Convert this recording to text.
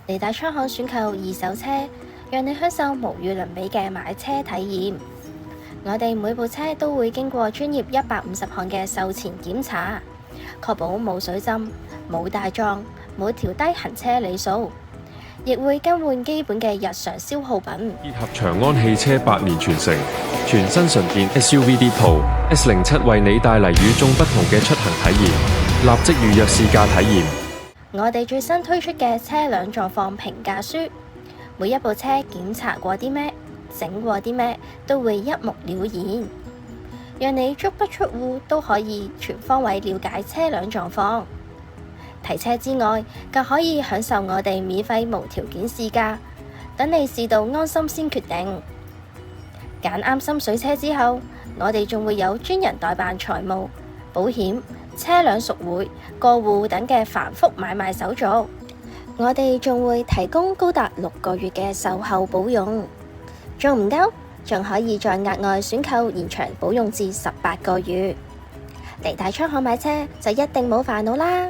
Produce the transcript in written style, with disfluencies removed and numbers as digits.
利大倉行選購二手車，讓你享受無與倫比嘅買車體驗。我哋每部車都會經過專業150項嘅售前檢查，確保冇水浸、冇大撞、冇調低行車里數，亦會更換基本嘅日常消耗品。結合長安汽車8年傳承，全新純電 SUV 地圖 S07為你帶嚟與眾不同嘅出行體驗，立即預約試駕體驗。我哋最新推出嘅車輛狀況評價書，每一部車檢查過啲咩、整過啲咩，都會一目了然，讓你足不出戶都可以全方位了解車輛狀況。提車之外，更可以享受我哋免費無條件試駕，等你試到安心先決定。揀啱心水車之後，我哋仲會有專人代辦財務、保險、車輛贖回、過戶等嘅繁複買賣手續。我哋仲會提供高達6個月嘅售後保用，仲唔夠？仲可以再額外選購延長保用至18個月。利大倉行買車就一定冇煩惱啦！